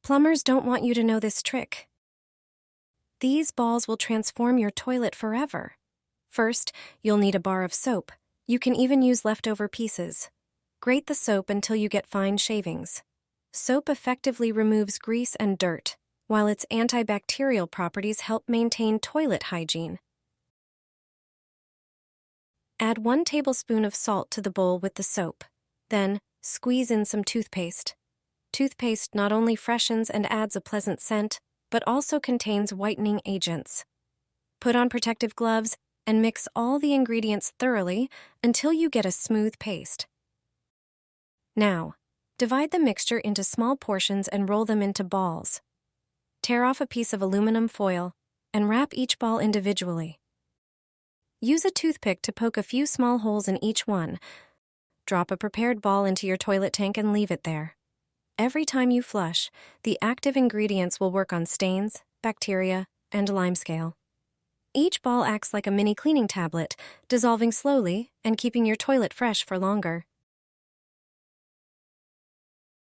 Plumbers don't want you to know this trick. These balls will transform your toilet forever. First, you'll need a bar of soap. You can even use leftover pieces. Grate the soap until you get fine shavings. Soap effectively removes grease and dirt, while its antibacterial properties help maintain toilet hygiene. Add 1 tablespoon of salt to the bowl with the soap. Then, squeeze in some toothpaste. Toothpaste not only freshens and adds a pleasant scent, but also contains whitening agents. Put on protective gloves and mix all the ingredients thoroughly until you get a smooth paste. Now, divide the mixture into small portions and roll them into balls. Tear off a piece of aluminum foil and wrap each ball individually. Use a toothpick to poke a few small holes in each one. Drop a prepared ball into your toilet tank and leave it there. Every time you flush, the active ingredients will work on stains, bacteria, and limescale. Each ball acts like a mini cleaning tablet, dissolving slowly and keeping your toilet fresh for longer.